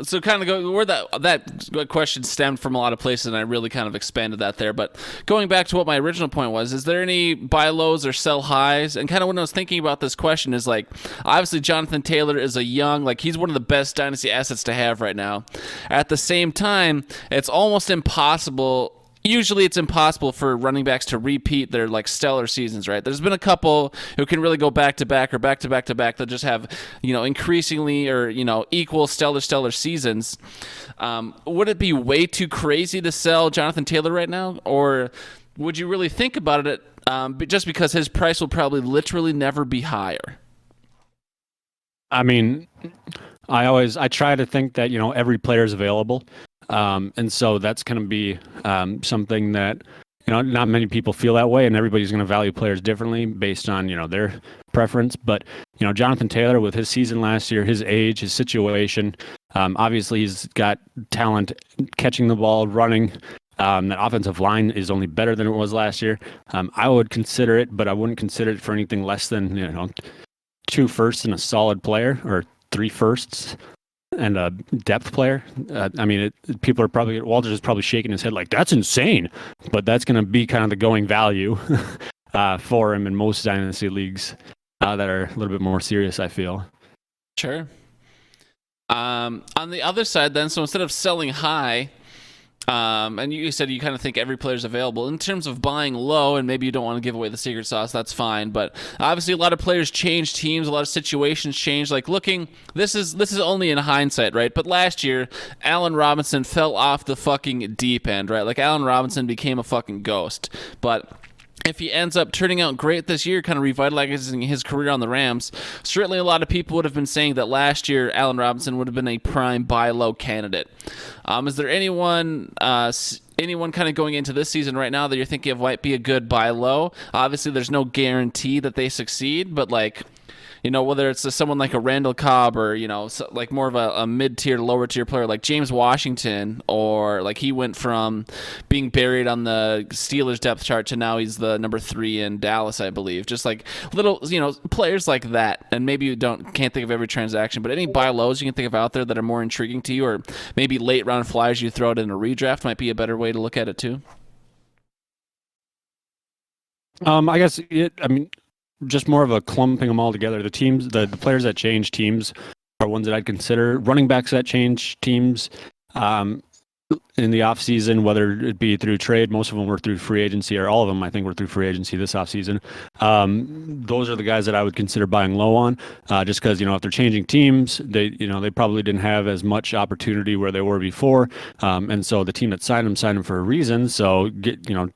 Speaker 1: So kind of go where that question stemmed from a lot of places, and I really kind of expanded that there. But going back to what my original point was, is there any buy lows or sell highs? And kind of when I was thinking about this question is like, obviously Jonathan Taylor is he's one of the best dynasty assets to have right now. At the same time, it's almost impossible. Usually it's impossible for running backs to repeat their like stellar seasons, right? There's been a couple who can really go back to back or back to back to back that just have, increasingly or, equal stellar seasons. Would it be way too crazy to sell Jonathan Taylor right now? Or would you really think about it just because his price will probably literally never be higher?
Speaker 2: I mean, I try to think that, every player is available. And so that's going to be something that, not many people feel that way, and everybody's going to value players differently based on, their preference. But, Jonathan Taylor, with his season last year, his age, his situation, obviously he's got talent catching the ball, running. That offensive line is only better than it was last year. I would consider it, but I wouldn't consider it for anything less than, 2 firsts and a solid player, or 3 firsts and a depth player. People are probably, Walters is probably shaking his head like, that's insane. But that's going to be kind of the going value for him in most dynasty leagues that are a little bit more serious, I feel.
Speaker 1: Sure. On the other side then, so instead of selling high, and you said you kind of think every player's available. In terms of buying low, and maybe you don't want to give away the secret sauce, that's fine. But obviously, a lot of players change teams, a lot of situations change. Like this is only in hindsight, right? But last year, Allen Robinson fell off the fucking deep end, right? Like Allen Robinson became a fucking ghost. But if he ends up turning out great this year, kind of revitalizing his career on the Rams, certainly a lot of people would have been saying that last year Allen Robinson would have been a prime buy low candidate. Is there anyone kind of going into this season right now that you're thinking of might be a good buy low? Obviously, there's no guarantee that they succeed, but like, whether it's someone like a Randall Cobb or, like more of a mid-tier, lower-tier player like James Washington, or like he went from being buried on the Steelers depth chart to now he's the number 3 in Dallas, I believe. Just like little, players like that. And maybe you can't think of every transaction, but any buy lows you can think of out there that are more intriguing to you, or maybe late-round flyers you throw it in a redraft might be a better way to look at it too.
Speaker 2: I guess just more of a clumping them all together. The teams, the players that change teams are ones that I'd consider. Running backs that change teams in the offseason, whether it be through trade, most of them were through free agency, or all of them I think were through free agency this offseason. Those are the guys that I would consider buying low on, just because, if they're changing teams, they probably didn't have as much opportunity where they were before. And so the team that signed them for a reason. So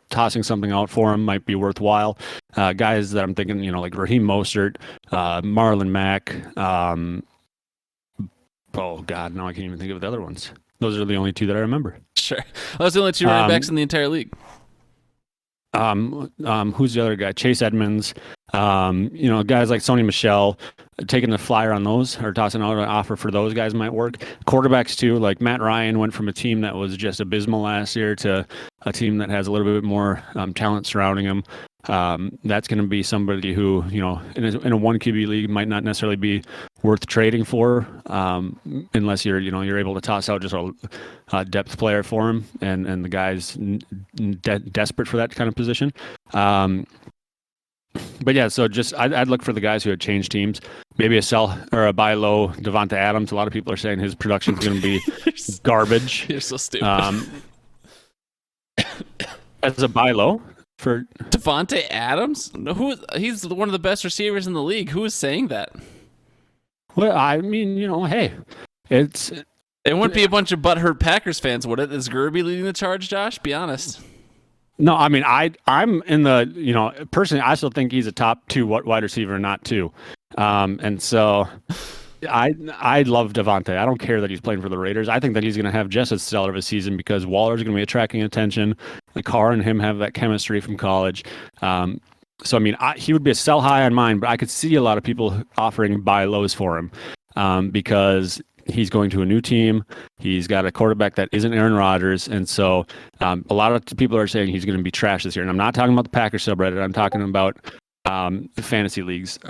Speaker 2: tossing something out for them might be worthwhile. Guys that I'm thinking, like Raheem Mostert, Marlon Mack. Oh God, now I can't even think of the other ones. Those are the only 2 that I remember.
Speaker 1: Sure. Those are the only 2 running backs in the entire league.
Speaker 2: Who's the other guy? Chase Edmonds. Guys like Sony Michel, taking the flyer on those or tossing out an offer for those guys might work. Quarterbacks too, like Matt Ryan went from a team that was just abysmal last year to a team that has a little bit more talent surrounding him. That's going to be somebody who, in a 1 QB league might not necessarily be worth trading for, unless you're able to toss out just a depth player for him, and the guy's desperate for that kind of position. But yeah, so just I'd look for the guys who had changed teams. Maybe a sell or a buy low Devonta Adams. A lot of people are saying his production is going to be garbage.
Speaker 1: You're so stupid.
Speaker 2: As a buy low. For
Speaker 1: Devonta Adams? No, he's one of the best receivers in the league. Who is saying that?
Speaker 2: Well, I mean, hey, it's
Speaker 1: It wouldn't be a bunch of butthurt Packers fans, would it? Is Gerby leading the charge, Josh? Be honest.
Speaker 2: no. I mean, I'm in the personally, I still think he's a top 2 wide receiver, not 2, and so. I love Devonta. I don't care that he's playing for the Raiders. I think that he's going to have just as stellar of a season because Waller's going to be attracting attention. The Carr and him have that chemistry from college. So, I mean, he would be a sell high on mine, but I could see a lot of people offering buy lows for him because he's going to a new team. He's got a quarterback that isn't Aaron Rodgers. And so a lot of people are saying he's going to be trash this year. And I'm not talking about the Packers subreddit. I'm talking about the fantasy leagues.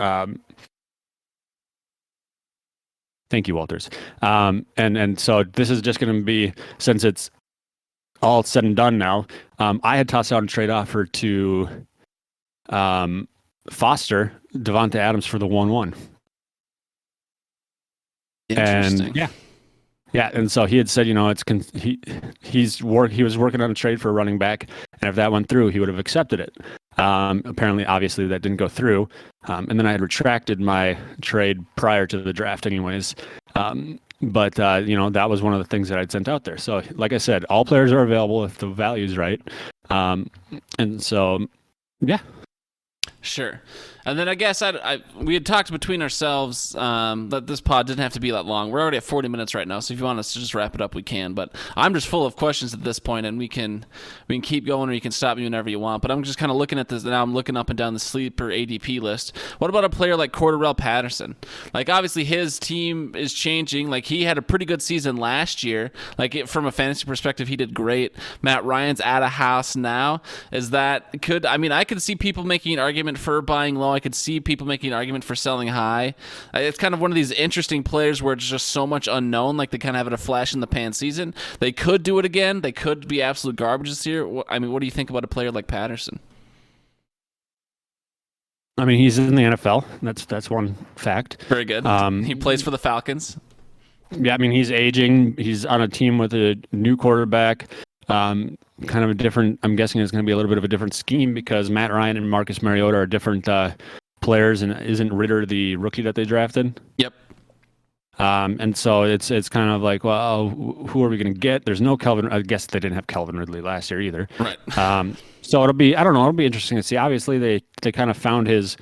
Speaker 2: Thank you, Walters. And so this is just going to be, since it's all said and done now, I had tossed out a trade offer to foster Devonta Adams for the 1-1.
Speaker 1: Interesting.
Speaker 2: And yeah. And so he had said, he was working on a trade for a running back, and if that went through, he would have accepted it. Apparently, obviously, that didn't go through. And then I had retracted my trade prior to the draft, anyways. But that was one of the things that I'd sent out there. So, like I said, all players are available if the value's right. And so, yeah.
Speaker 1: Sure. And then I guess we had talked between ourselves that this pod didn't have to be that long. We're already at 40 minutes right now, so if you want us to just wrap it up, we can. But I'm just full of questions at this point, and we can keep going, or you can stop me whenever you want. But I'm just kind of looking at this now. I'm looking up and down the sleeper ADP list. What about a player like Cordarrelle Patterson? Like, obviously his team is changing. Like, he had a pretty good season last year. Like, from a fantasy perspective, he did great. Matt Ryan's at a house now. I could see people making an argument for buying low. I could see people making an argument for selling high. It's kind of one of these interesting players where it's just so much unknown. Like, they kind of have a flash in the pan season. They could do it again. They could be absolute garbage this year. I mean, what do you think about a player like Patterson?
Speaker 2: I mean, he's in the NFL. That's one fact.
Speaker 1: Very good. He plays for the Falcons.
Speaker 2: Yeah, I mean, he's aging. He's on a team with a new quarterback. Kind of a different. I'm guessing it's going to be a little bit of a different scheme because Matt Ryan and Marcus Mariota are different players, and isn't Ritter the rookie that they drafted?
Speaker 1: Yep.
Speaker 2: And so it's kind of like, well, who are we going to get? There's no Calvin. I guess they didn't have Calvin Ridley last year either.
Speaker 1: Right.
Speaker 2: So I don't know. It'll be interesting to see. Obviously, they kind of found his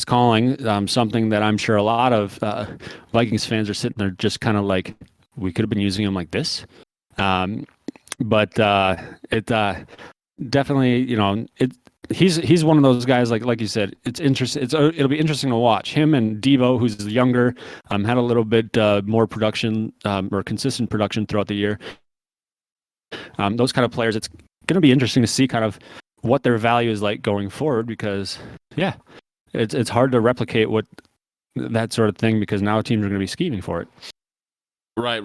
Speaker 2: calling, something that I'm sure a lot of Vikings fans are sitting there just kind of like, we could have been using him like this. But it definitely, he's one of those guys, like you said, it's interesting. It'll be interesting to watch him and Devo, who's younger, had a little bit more production or consistent production throughout the year. Those kind of players, it's going to be interesting to see kind of what their value is like going forward, because it's hard to replicate what that sort of thing, because now teams are going to be scheming for it.
Speaker 1: Right.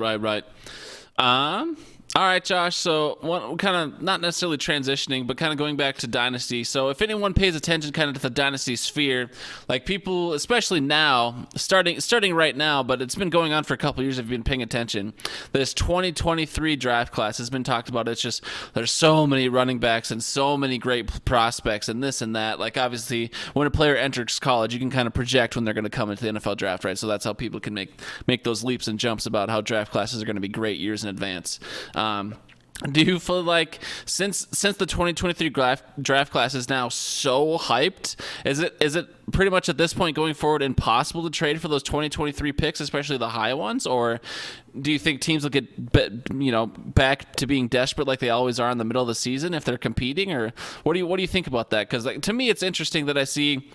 Speaker 1: All right, Josh, so one kind of not necessarily transitioning, but kind of going back to Dynasty. So if anyone pays attention kind of to the Dynasty sphere, like people, especially now, starting right now, but it's been going on for a couple of years if you've been paying attention, this 2023 draft class has been talked about. It's just there's so many running backs and so many great prospects and this and that. Like, obviously, when a player enters college, you can kind of project when they're going to come into the NFL draft, right? So that's how people can make those leaps and jumps about how draft classes are going to be great years in advance. Do you feel like since the 2023 draft class is now so hyped, is it pretty much at this point going forward impossible to trade for those 2023 picks, especially the high ones, or do you think teams will get back to being desperate like they always are in the middle of the season if they're competing, or what do you think about that? Because to me, it's interesting that I see,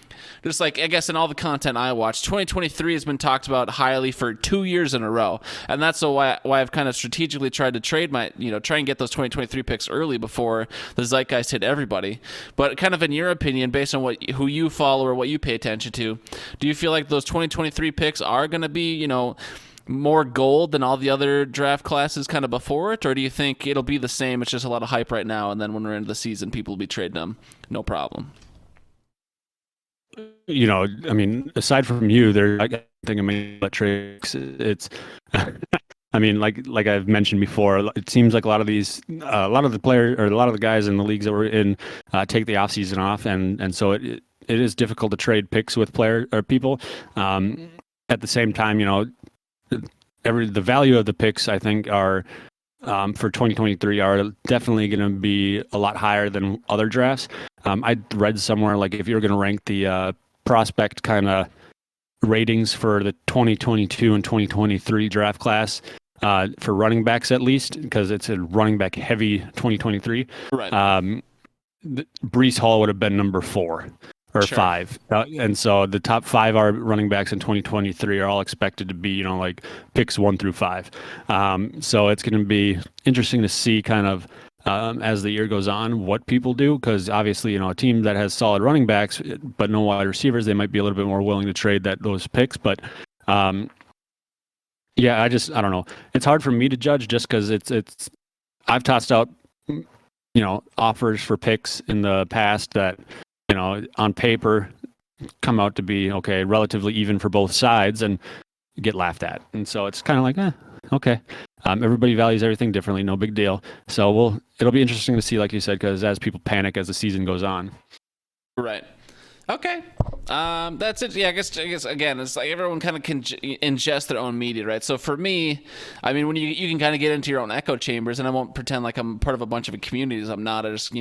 Speaker 1: just like I guess in all the content I watch, 2023 has been talked about highly for 2 years in a row, and that's why I've kind of strategically tried to trade try and get those 2023 picks early before the zeitgeist hit everybody. But kind of in your opinion, based on who you follow or what you pay attention to, do you feel like those 2023 picks are going to be more gold than all the other draft classes kind of before it, or do you think it'll be the same? It's just a lot of hype right now, and then when we're into the season, people will be trading them, no problem.
Speaker 2: I mean, aside from you, I think of many tricks. It's, I mean, like I've mentioned before, it seems like a lot of the players or a lot of the guys in the leagues that we're in take the offseason off, and so it is difficult to trade picks with player or people. at the same time, the value of the picks I think are for 2023 are definitely going to be a lot higher than other drafts. I read somewhere like if you're going to rank the prospect kind of ratings for the 2022 and 2023 draft class for running backs at least, because it's a running back heavy 2023.
Speaker 1: Right.
Speaker 2: Breece Hall would have been number 4 or
Speaker 1: Sure.
Speaker 2: 5. And so the top 5 are running backs in 2023 are all expected to be, like picks 1 through 5. So it's going to be interesting to see kind of as the year goes on what people do, because obviously, a team that has solid running backs but no wide receivers, they might be a little bit more willing to trade those picks. But yeah, I don't know. It's hard for me to judge just because it's I've tossed out offers for picks in the past that on paper come out to be okay, relatively even for both sides, and get laughed at. And so it's kind of like, okay. Everybody values everything differently, no big deal. So it'll be interesting to see, like you said, because as people panic as the season goes on.
Speaker 1: Right. Okay. That's it. Yeah, I guess again, it's like everyone kind of can ingest their own media, right? So for me, I mean, when you can kind of get into your own echo chambers, and I won't pretend like I'm part of a bunch of communities. I'm not. I just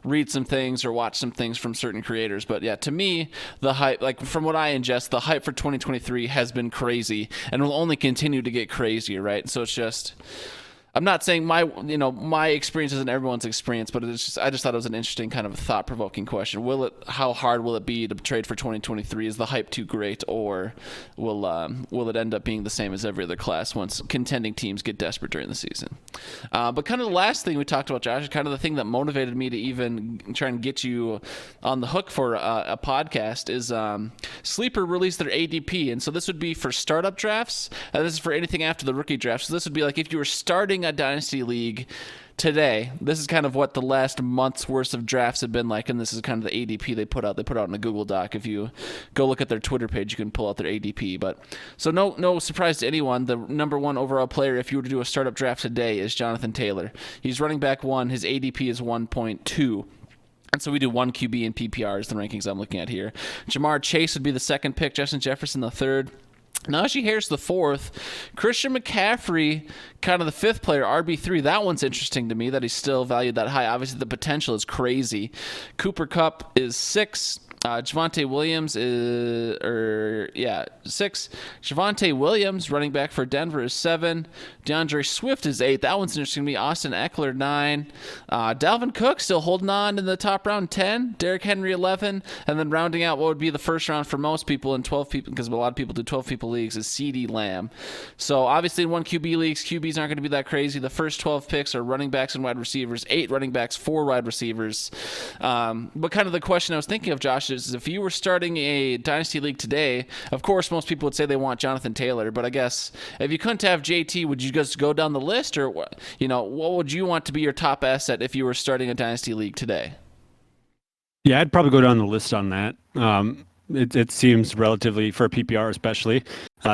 Speaker 1: read some things or watch some things from certain creators. But yeah, to me, the hype, like from what I ingest, the hype for 2023 has been crazy and will only continue to get crazier, right? So it's just. I'm not saying my experience isn't everyone's experience, but it's just I just thought it was an interesting kind of thought-provoking question. How hard will it be to trade for 2023? Is the hype too great, or will it end up being the same as every other class once contending teams get desperate during the season? But kind of the last thing we talked about, Josh, is kind of the thing that motivated me to even try and get you on the hook for a podcast is Sleeper released their ADP, and so this would be for startup drafts, and this is for anything after the rookie draft. So this would be like if you were starting a dynasty league today, this is kind of what the last month's worth of drafts have been like, and this is kind of the ADP they put out. They put out in a Google Doc. If you go look at their Twitter page, you can pull out their ADP. But so no surprise to anyone, the number 1 overall player, if you were to do a startup draft today, is Jonathan Taylor. He's running back 1. His ADP is 1.2. And so we do 1 QB in PPR is the rankings I'm looking at here. Jamar Chase would be the 2nd pick. Justin Jefferson the 3rd. Najee Harris the 4th. Christian McCaffrey, kind of the 5th player, RB3. That one's interesting to me that he's still valued that high. Obviously, the potential is crazy. Cooper Kupp is 6. Javonte Williams is 6. Javonte Williams, running back for Denver, is 7. DeAndre Swift is 8. That one's interesting to me. Austin Eckler, 9. Dalvin Cook still holding on in the top round, 10. Derrick Henry, 11. And then rounding out what would be the first round for most people in 12 people, because a lot of people do 12 people leagues, is CeeDee Lamb. So obviously in 1 QB leagues, QBs aren't going to be that crazy. The first 12 picks are running backs and wide receivers, 8 running backs, 4 wide receivers. But kind of the question I was thinking of, Josh, is if you were starting a dynasty league today, of course most people would say they want Jonathan Taylor, but I guess if you couldn't have JT, would you just go down the list, or what would you want to be your top asset if you were starting a dynasty league today?
Speaker 2: Yeah, I'd probably go down the list on that. It seems relatively, for PPR especially,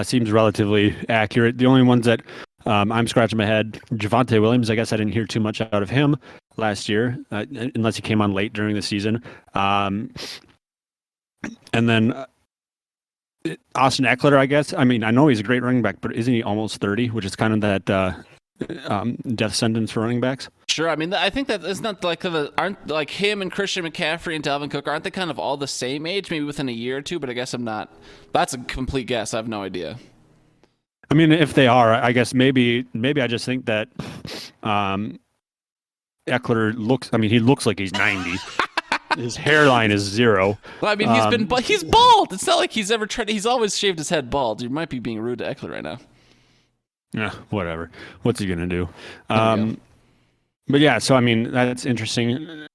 Speaker 2: seems relatively accurate. The only ones that I'm scratching my head, Javonte Williams, I guess I didn't hear too much out of him last year, unless he came on late during the season. And then Austin Eckler, I guess. I mean, I know he's a great running back, but isn't he almost 30, which is kind of that death sentence for running backs?
Speaker 1: Sure. I mean, I think that isn't that aren't like him and Christian McCaffrey and Dalvin Cook, aren't they kind of all the same age, maybe within a year or two? But I guess I'm not. That's a complete guess. I have no idea.
Speaker 2: I mean, if they are, I guess maybe I just think that Eckler he looks like he's 90. His hairline is 0.
Speaker 1: Well, I mean, he's bald. It's not like he's ever tried. He's always shaved his head bald. You might be being rude to Eckler right now.
Speaker 2: Yeah, whatever. What's he gonna do? But yeah, so I mean, that's interesting.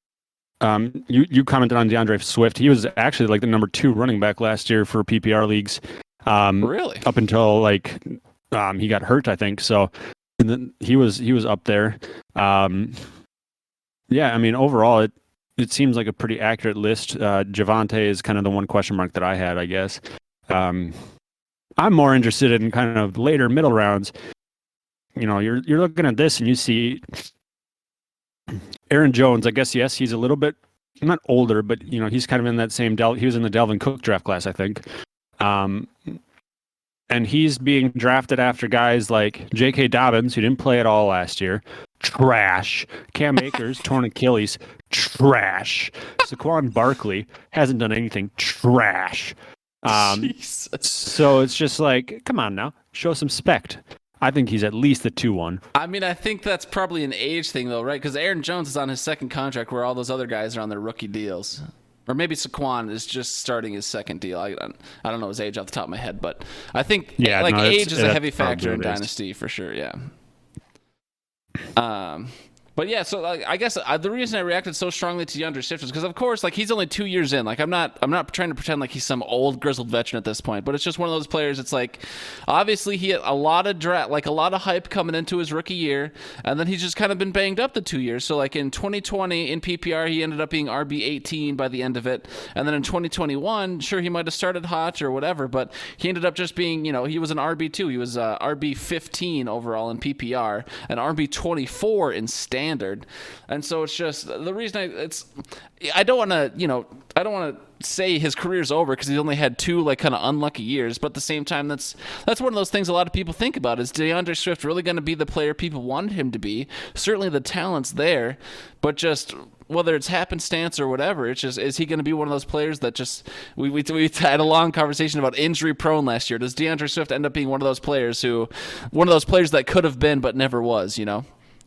Speaker 2: You commented on DeAndre Swift. He was actually like the number 2 running back last year for PPR leagues.
Speaker 1: Really?
Speaker 2: Up until he got hurt, I think. So and then he was up there. Yeah, I mean, overall it seems like a pretty accurate list. Javonte is kind of the one question mark that I had, I guess. I'm more interested in kind of later middle rounds. You're looking at this and you see Aaron Jones. I guess, yes, he's a little bit not older, but he's kind of in that same he was in the Dalvin Cook draft class, I think. And he's being drafted after guys like J.K. Dobbins, who didn't play at all last year. Trash. Cam Akers, torn Achilles. Trash. Saquon Barkley hasn't done anything. Trash.
Speaker 1: Jesus.
Speaker 2: So it's just like, come on now. Show some spect. I think he's at least the 2-1.
Speaker 1: I mean, I think that's probably an age thing, though, right? Because Aaron Jones is on his second contract where all those other guys are on their rookie deals. Or maybe Saquon is just starting his second deal. I don't know his age off the top of my head, but I think age is a heavy factor in Dynasty for sure, yeah. But yeah, so I guess the reason I reacted so strongly to DeAndre Swift is because, of course, like he's only 2 years in. Like I'm not trying to pretend like he's some old grizzled veteran at this point, but it's just one of those players. It's like obviously he had a lot of hype coming into his rookie year, and then he's just kind of been banged up the 2 years. So like in 2020 in PPR, he ended up being RB 18 by the end of it, and then in 2021, sure he might have started hot or whatever, but he ended up just being he was an RB 2. He was RB 15 overall in PPR, and RB 24 in standard. And so it's just the reason I don't want to say his career's over because he's only had 2 like kind of unlucky years, but at the same time that's one of those things a lot of people think about. Is DeAndre Swift really going to be the player people wanted him to be? Certainly the talent's there, but just whether it's happenstance or whatever, it's just, is he going to be one of those players that just we had a long conversation about injury prone last year. Does DeAndre Swift end up being one of those players that could have been but never was,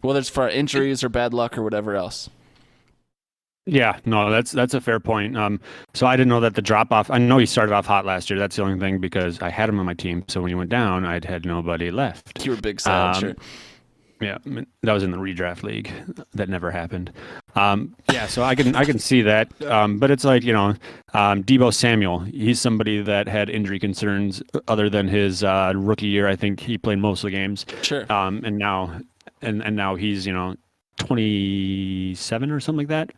Speaker 1: whether it's for injuries or bad luck or whatever else?
Speaker 2: Yeah, no, that's a fair point. So I didn't know that the drop off. I know he started off hot last year. That's the only thing because I had him on my team. So when he went down, I'd had nobody left.
Speaker 1: You were big sad, sure.
Speaker 2: Yeah, that was in the redraft league. That never happened. Yeah, so I can see that. But it's like Deebo Samuel. He's somebody that had injury concerns other than his rookie year. I think he played most of the games.
Speaker 1: Sure.
Speaker 2: And now he's 27 or something like that.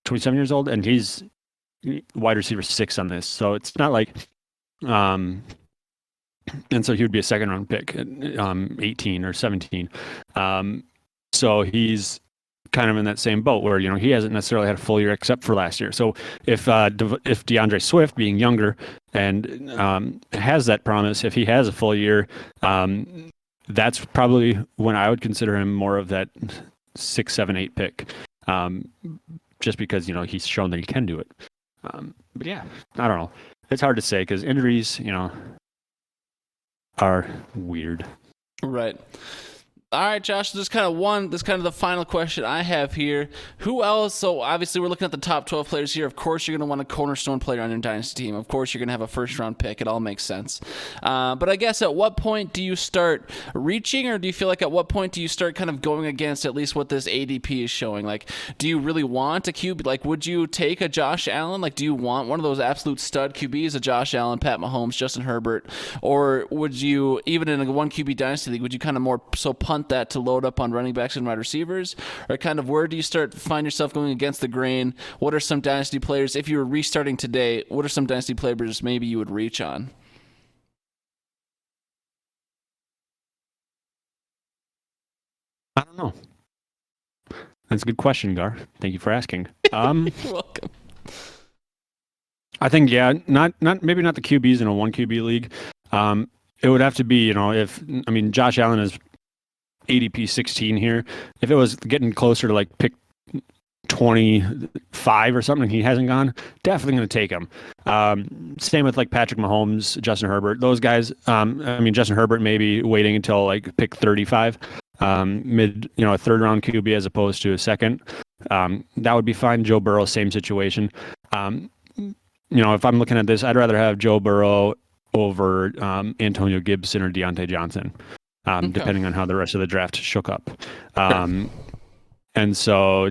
Speaker 2: 27 years old, and he's wide receiver 6 on this. So it's not like, and so he would be a second round pick at 18 or 17. So he's kind of in that same boat where, he hasn't necessarily had a full year except for last year. So if DeAndre Swift being younger and has that promise, if he has a full year, that's probably when I would consider him more of that 6, 7, 8 pick. Just because, he's shown that he can do it. But yeah, I don't know. It's hard to say because injuries, are weird.
Speaker 1: Right. All right, Josh, this is kind of the final question I have here. Who else? So obviously we're looking at the top 12 players here. Of course, you're going to want a cornerstone player on your Dynasty team. Of course, you're going to have a first-round pick. It all makes sense. But I guess at what point do you start reaching, or do you feel like at what point do you start kind of going against at least what this ADP is showing? Like, do you really want a QB? Like, would you take a Josh Allen? Like, do you want one of those absolute stud QBs, a Josh Allen, Pat Mahomes, Justin Herbert? Or would you, even in a one QB Dynasty league, would you kind of more so punt that to load up on running backs and wide receivers? Or kind of where do you find yourself going against the grain? What are some Dynasty players, if you were restarting today, what are some Dynasty players maybe you would reach on?
Speaker 2: I don't know. That's a good question, Gar. Thank you for asking.
Speaker 1: You're welcome.
Speaker 2: I think, not maybe not the QBs in a one QB league. It would have to be, Josh Allen is ADP 16 here. If it was getting closer to like pick 25 or something, he hasn't gone, definitely going to take him. Same with like Patrick Mahomes, Justin Herbert, those guys. Justin Herbert maybe waiting until like pick 35, a third round QB as opposed to a second. That would be fine. Joe Burrow, same situation. If I'm looking at this, I'd rather have Joe Burrow over Antonio Gibson or Deontay Johnson. Depending on how the rest of the draft shook up. And so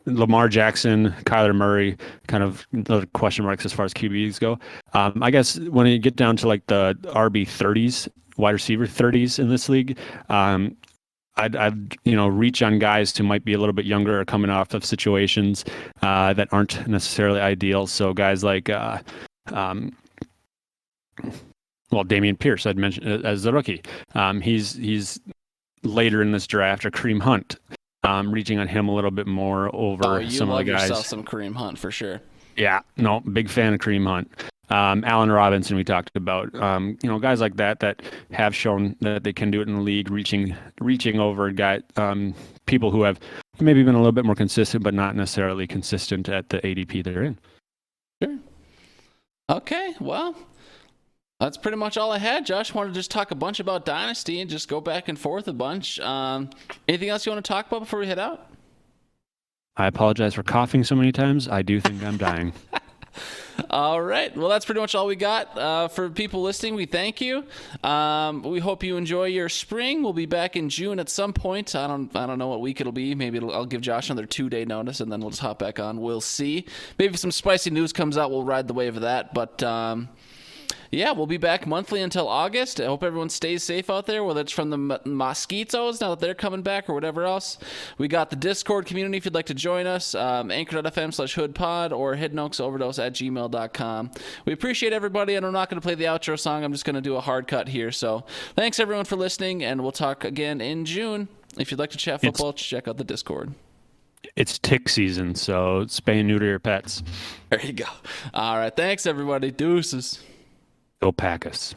Speaker 2: Lamar Jackson, Kyler Murray, kind of the question marks as far as QBs go. I guess when you get down to like the RB 30s, wide receiver 30s in this league, I'd reach on guys who might be a little bit younger or coming off of situations that aren't necessarily ideal. So guys like Dameon Pierce, I'd mentioned as the rookie. He's later in this draft, or Kareem Hunt. Reaching on him a little bit more over some of the guys.
Speaker 1: You love yourself some Kareem Hunt for sure.
Speaker 2: Yeah, no, big fan of Kareem Hunt. Allen Robinson, we talked about, guys like that have shown that they can do it in the league, reaching over people who have maybe been a little bit more consistent, but not necessarily consistent at the ADP they're in.
Speaker 1: Sure. Okay, well, that's pretty much all I had. Josh, wanted to just talk a bunch about Dynasty and just go back and forth a bunch. Anything else you want to talk about before we head out?
Speaker 2: I apologize for coughing so many times. I do think I'm dying.
Speaker 1: All right. Well, that's pretty much all we got. For people listening, we thank you. We hope you enjoy your spring. We'll be back in June at some point. I don't know what week it'll be. Maybe I'll give Josh another 2-day notice, and then we'll just hop back on. We'll see. Maybe some spicy news comes out. We'll ride the wave of that. But yeah, we'll be back monthly until August. I hope everyone stays safe out there, whether it's from the mosquitoes now that they're coming back or whatever else. We got the Discord community if you'd like to join us, anchor.fm/hoodpod or hiddenokesoverdose@gmail.com. We appreciate everybody, and I'm not going to play the outro song. I'm just going to do a hard cut here. So thanks, everyone, for listening, and we'll talk again in June. If you'd like to chat football, check out the Discord.
Speaker 2: It's tick season, so spay and neuter your pets.
Speaker 1: There you go. All right. Thanks, everybody. Deuces.
Speaker 2: Go Packers.